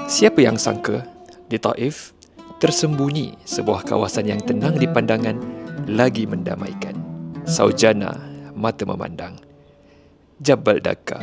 Siapa yang sangka di Taif tersembunyi sebuah kawasan yang tenang di pandangan lagi mendamaikan. Saujana mata memandang Jabal Daka,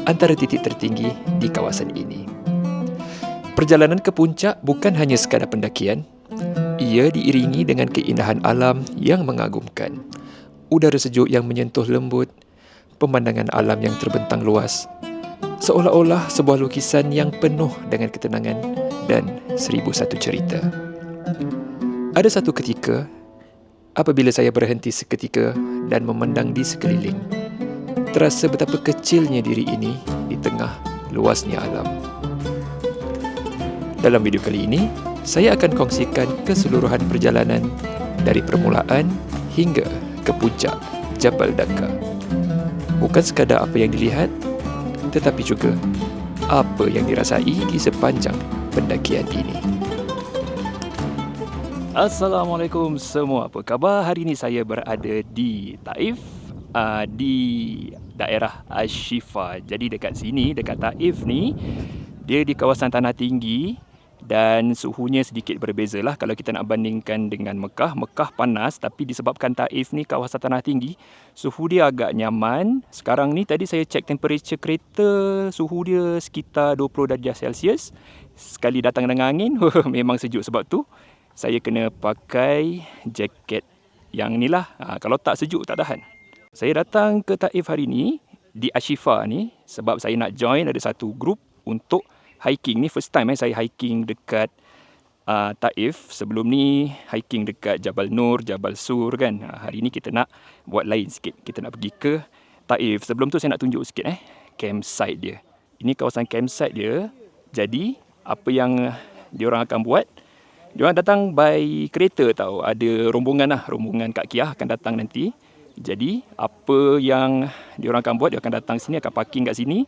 antara titik tertinggi di kawasan ini. Perjalanan ke puncak bukan hanya sekadar pendakian, ia diiringi dengan keindahan alam yang mengagumkan. Udara sejuk yang menyentuh lembut, pemandangan alam yang terbentang luas, seolah-olah sebuah lukisan yang penuh dengan ketenangan dan 1001 cerita. Ada satu ketika, apabila saya berhenti seketika dan memandang di sekeliling, terasa betapa kecilnya diri ini di tengah luasnya alam. Dalam video kali ini, saya akan kongsikan keseluruhan perjalanan dari permulaan hingga ke puncak Jabal Daka. Bukan sekadar apa yang dilihat, tetapi juga apa yang dirasai di sepanjang pendakian ini. Assalamualaikum semua, apa khabar? Hari ini saya berada di Taif, di daerah Ashifa. Jadi dekat sini, dekat Taif ni, dia di kawasan tanah tinggi dan suhunya sedikit berbeza lah kalau kita nak bandingkan dengan Mekah. Mekah panas, tapi disebabkan Taif ni kawasan tanah tinggi, suhu dia agak nyaman. Sekarang ni tadi saya cek temperature kereta, suhu dia sekitar 20 darjah Celsius. Sekali datang dengan angin, memang sejuk. Sebab tu saya kena pakai jaket yang ni lah. Kalau tak sejuk tak tahan. Saya datang ke Taif hari ni di Ashifa ni sebab saya nak join ada satu grup untuk hiking. Ni first time saya hiking dekat Taif. Sebelum ni hiking dekat Jabal Nur, Jabal Sur kan. Hari ni kita nak buat lain sikit. Kita nak pergi ke Taif. Sebelum tu saya nak tunjuk sikit campsite dia. Ini kawasan campsite dia. Jadi apa yang diorang akan buat, diorang datang by kereta tau. Ada rombongan lah, rombongan Kak Kiah akan datang nanti. Jadi apa yang diorang akan buat, dia akan datang sini, akan parking kat sini.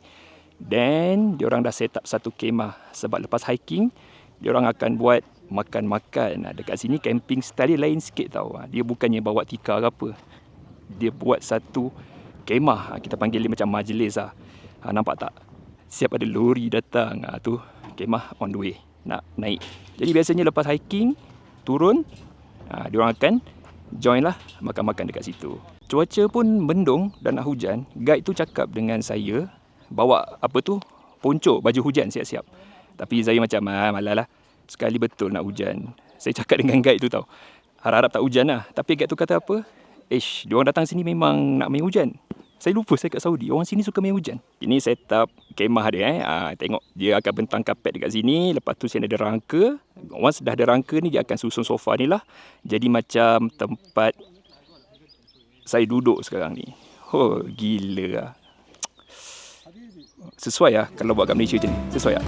Dan diorang dah set up satu kemah. Sebab lepas hiking, diorang akan buat makan-makan. Dekat sini camping style dia lain sikit tau. Dia bukannya bawa tikar ke apa. Dia buat satu kemah. Kita panggil dia macam majlis lah. Nampak tak? Siap ada lori datang. Tu kemah on the way. Nak naik. Jadi biasanya lepas hiking, turun, diorang akan join lah makan-makan dekat situ. Cuaca pun mendung dan nak hujan. Guide tu cakap dengan saya, bawa poncho, baju hujan siap-siap. Tapi saya macam malah lah. Sekali betul nak hujan. Saya cakap dengan guide tu tau, harap-harap tak hujan lah. Tapi guide tu kata apa, diorang datang sini memang nak main hujan. Saya lupa saya kat Saudi, orang sini suka main hujan. Ini setup kemah dia tengok, dia akan bentang kapet dekat sini. Lepas tu sini ada rangka. Once dah ada rangka ni, dia akan susun sofa ni lah. Jadi macam tempat saya duduk sekarang ni. Gila lah. Sesuai lah kalau buat kat Malaysia macam ni. Sesuai lah.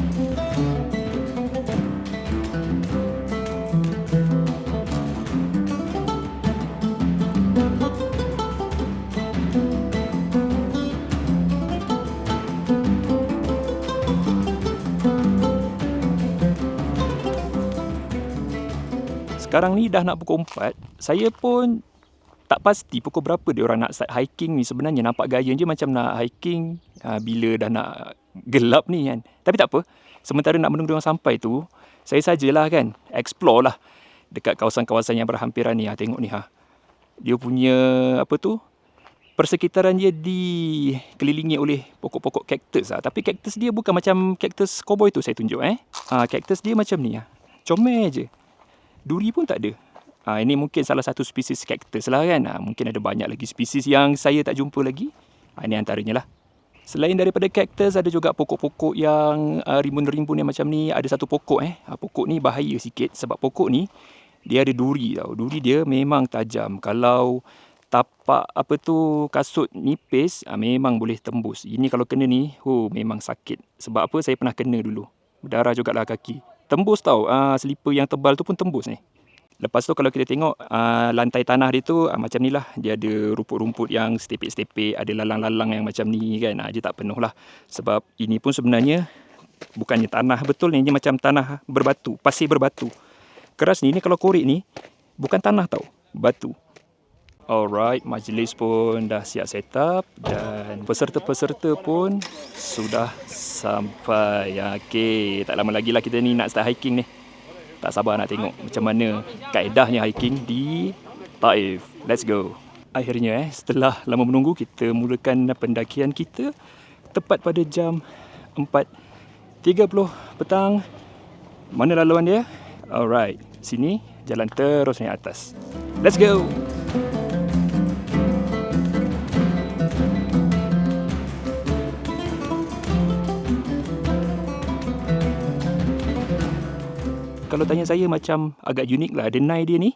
Sekarang ni dah nak pukul 4. Saya pun tak pasti pukul berapa dia orang nak start hiking ni. Sebenarnya nampak gaya je macam nak hiking bila dah nak gelap ni kan. Tapi tak apa. Sementara nak menunggu dia orang sampai tu, saya sajalah kan explore lah dekat kawasan-kawasan yang berhampiran ni. Tengok ni dia punya persekitaran dia dikelilingi oleh pokok-pokok kaktus Tapi kaktus dia bukan macam kaktus cowboy tu saya tunjuk kaktus dia macam ni comel je. Duri pun tak ada. Ini mungkin salah satu spesies kaktus lah kan. Mungkin ada banyak lagi spesies yang saya tak jumpa lagi. Ini antaranya lah. Selain daripada kaktus, ada juga pokok-pokok yang rimbun-rimbun yang macam ni. Ada satu pokok pokok ni bahaya sikit. Sebab pokok ni, dia ada duri tau. Duri dia memang tajam. Kalau tapak kasut nipis, memang boleh tembus. Ini kalau kena ni, memang sakit. Sebab apa? Saya pernah kena dulu. Berdarah jugalah kaki. Tembus tau, selipar yang tebal tu pun tembus ni. Lepas tu kalau kita tengok lantai tanah dia tu macam ni lah. Dia ada rumput-rumput yang setepek-setepek, ada lalang-lalang yang macam ni kan. Dia tak penuh lah. Sebab ini pun sebenarnya bukannya tanah betul ni. Ini macam tanah berbatu, pasir berbatu. Keras ni kalau korek ni bukan tanah tau, batu. Alright, majlis pun dah siap set up dan peserta-peserta pun sudah sampai. Okay, tak lama lagi lah kita ni nak start hiking ni. Tak sabar nak tengok macam mana kaedahnya hiking di Taif. Let's go. Akhirnya setelah lama menunggu, kita mulakan pendakian kita tepat pada jam 4.30 petang. Mana laluan dia? Alright, sini jalan terus naik atas. Let's go. Kalau tanya saya, macam agak unik lah denai dia ni.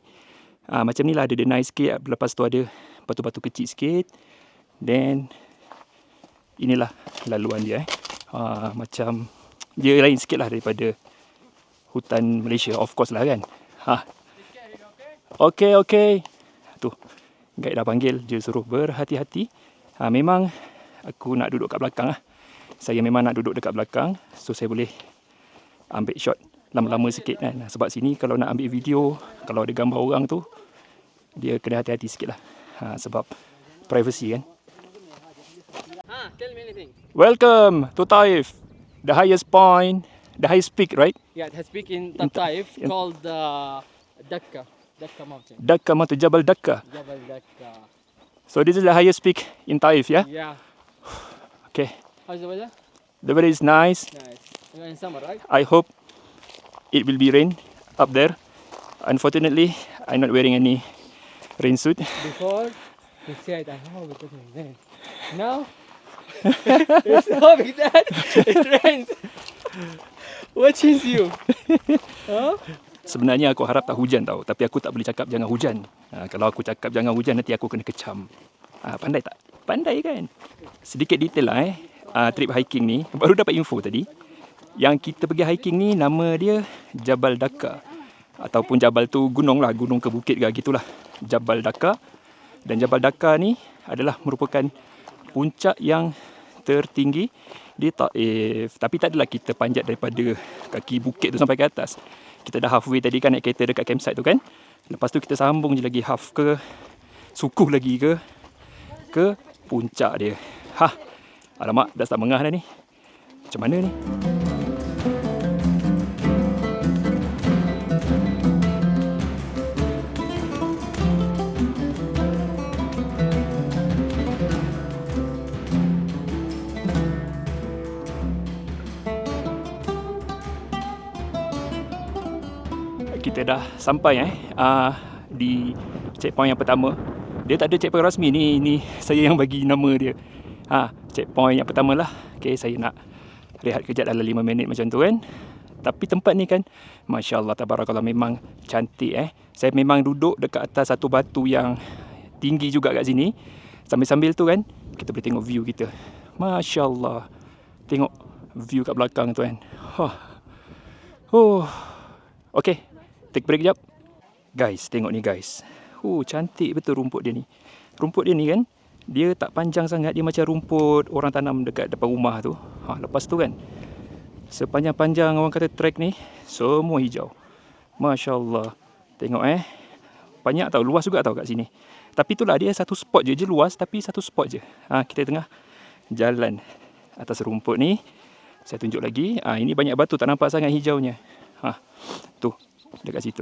Macam ni lah, ada denai sikit. Lepas tu ada batu-batu kecil sikit. Then inilah laluan dia. Macam dia lain sikit lah daripada hutan Malaysia. Of course lah kan. Okay. Tu, guide dah panggil. Dia suruh berhati-hati. Memang aku nak duduk kat belakang lah. Saya memang nak duduk dekat belakang. So saya boleh ambil shot lama-lama sikit kan. Sebab sini kalau nak ambil video, kalau ada gambar orang tu, dia kena hati-hati sikit lah. Sebab privacy kan. Tell me anything. Welcome to Taif. The highest point, the highest peak, right? Yeah, it has peak in Taif called Dakka Mountain. Dakka Mountain, Jabal Dakka. Jabal Dakka. So this is the highest peak in Taif, yeah? Yeah. Okay. How's the weather? The weather is nice. Nice. We're in summer, right? I hope it will be rain up there. Unfortunately, I'm not wearing any rain suit. Before, you said, because of rain. Now, it's not like that. It rains. What changed you? Huh? Sebenarnya aku harap tak hujan tau. Tapi aku tak boleh cakap jangan hujan. Kalau aku cakap jangan hujan, nanti aku kena kecam. Pandai tak? Pandai kan? Sedikit detail lah trip hiking ni. Baru dapat info tadi. Yang kita pergi hiking ni nama dia Jabal Dakka. Ataupun Jabal tu gunung lah. Gunung ke bukit ke gitulah. Jabal Dakka. Dan Jabal Dakka ni adalah merupakan puncak yang tertinggi di Taif. Tapi tak adalah kita panjat daripada kaki bukit tu sampai ke atas. Kita dah halfway tadi kan naik kereta dekat campsite tu kan. Lepas tu kita sambung je lagi half ke sukuh lagi ke puncak dia. Alamak, dah start mengah dah ni. Macam mana ni? Kita dah sampai di checkpoint yang pertama. Dia tak ada checkpoint rasmi ni. Ini saya yang bagi nama dia. Checkpoint yang pertama lah. Okay, saya nak rehat kejap dalam 5 minit macam tu kan. Tapi tempat ni kan, Masya Allah, tabarakallah, memang cantik Saya memang duduk dekat atas satu batu yang tinggi juga kat sini. Sambil-sambil tu kan, kita boleh tengok view kita. Masya Allah. Tengok view kat belakang tu kan. Okay, take break kejap. Guys, tengok ni guys. Cantik betul rumput dia ni. Rumput dia ni kan, dia tak panjang sangat. Dia macam rumput orang tanam dekat depan rumah tu. Lepas tu kan, sepanjang-panjang orang kata trek ni, semua hijau. Masya Allah. Tengok banyak tau, luas juga tau kat sini. Tapi itulah, dia satu spot je luas, tapi satu spot je. Kita tengah jalan atas rumput ni. Saya tunjuk lagi. Ini banyak batu, tak nampak sangat hijaunya. Tu, dekat situ.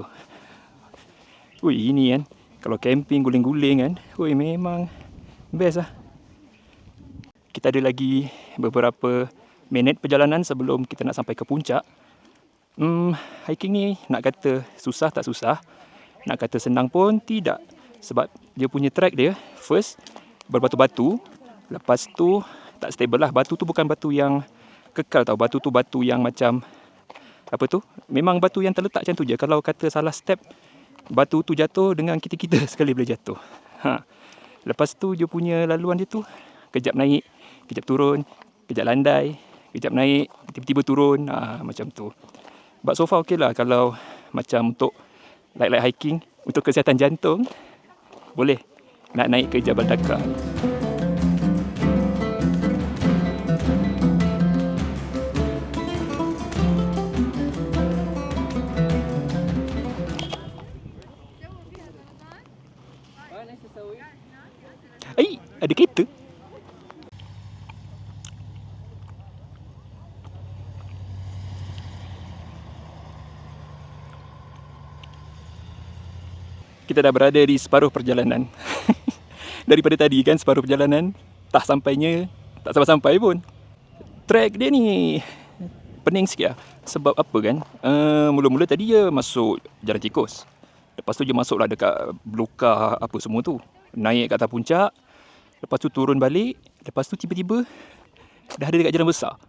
Ini kan, kalau camping guling-guling kan, memang best lah. Kita ada lagi beberapa minit perjalanan sebelum kita nak sampai ke puncak. Hiking ni nak kata susah tak susah, nak kata senang pun tidak. Sebab dia punya track dia, first berbatu-batu. Lepas tu tak stable lah. Batu tu bukan batu yang kekal tau. Batu tu batu yang macam apa tu, memang batu yang terletak macam tu je. Kalau kata salah step, batu tu jatuh dengan kita-kita sekali boleh jatuh. Lepas tu dia punya laluan dia tu, kejap naik, kejap turun, kejap landai, kejap naik, tiba-tiba turun, macam tu. But so far okey lah. Kalau macam untuk light hiking, untuk kesihatan jantung, boleh nak naik ke Jabal Dakka. Kita dah berada di separuh perjalanan. Daripada tadi kan separuh perjalanan, tak sampainya, tak sampai-sampai pun. Trek dia ni pening sikit lah. Sebab apa kan, mula-mula tadi dia masuk jalan tikus. Lepas tu dia masuklah dekat belukar apa semua tu. Naik kat atas puncak. Lepas tu turun balik. Lepas tu tiba-tiba dah ada dekat jalan besar.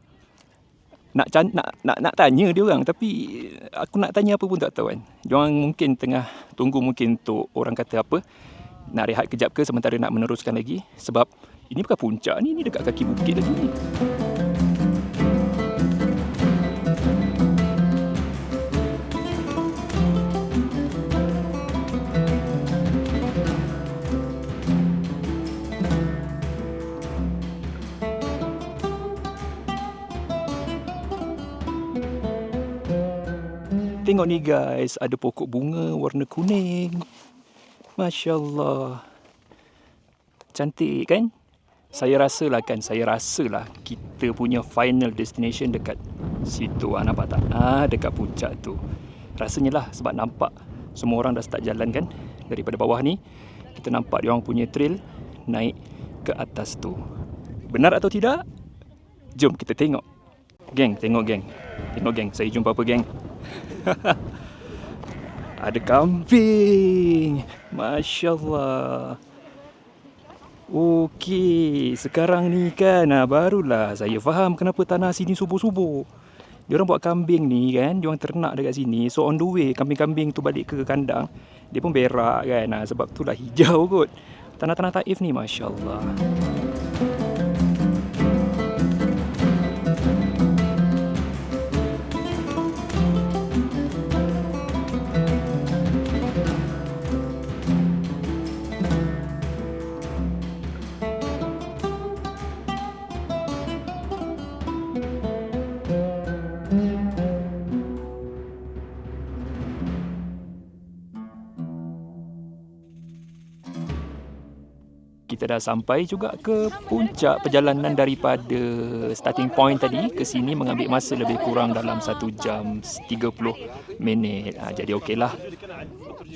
Nak tanya dia orang, tapi aku nak tanya apa pun tak tahu kan. Diorang mungkin tengah tunggu mungkin untuk orang kata apa, nak rehat kejap ke sementara nak meneruskan lagi. Sebab ini bukan puncak ni dekat kaki bukit lagi ni. Tengok ni guys, ada pokok bunga warna kuning. Masya Allah. Cantik kan? Saya rasalah kita punya final destination dekat situ. Nampak tak? Dekat puncak tu. Rasanya lah sebab nampak semua orang dah start jalan kan. Daripada bawah ni, kita nampak dia orang punya trail naik ke atas tu. Benar atau tidak? Jom kita tengok. Geng, tengok geng. Tengok geng, saya jumpa apa geng? Ada kambing. Masya Allah. Okey, sekarang ni kan barulah saya faham kenapa tanah sini subur-subur. Diorang buat kambing ni kan, diorang ternak dekat sini. So on the way kambing-kambing tu balik ke kandang, dia pun berak kan. Sebab tu lah hijau kot. Tanah-tanah Taif ni Masya Allah. Kita dah sampai juga ke puncak perjalanan daripada starting point tadi ke sini mengambil masa lebih kurang dalam 1 jam 30 minit. Jadi okeylah.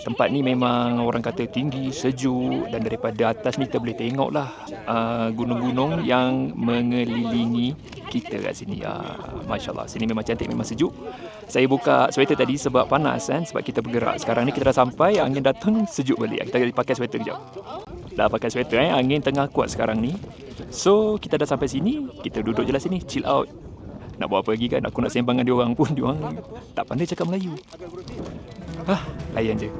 Tempat ni memang orang kata tinggi, sejuk dan daripada atas ni kita boleh tengoklah gunung-gunung yang mengelilingi kita kat sini. Masya Allah, sini memang cantik, memang sejuk. Saya buka sweater tadi sebab panas kan, sebab kita bergerak. Sekarang ni kita dah sampai, angin datang, sejuk balik. Kita pakai sweater kejap. Dah pakai sweater angin tengah kuat sekarang ni. So kita dah sampai sini, kita duduk je lah sini, chill out. Nak buat apa lagi kan, aku nak sembang dengan diorang pun, diorang tak pandai cakap Melayu. Layan je.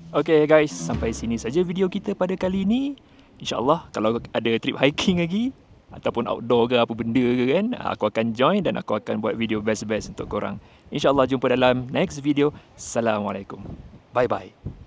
Okay guys, sampai sini saja video kita pada kali ini. InsyaAllah kalau ada trip hiking lagi ataupun outdoor ke apa benda ke kan, aku akan join dan aku akan buat video best-best untuk korang. InsyaAllah jumpa dalam next video. Assalamualaikum. Bye-bye.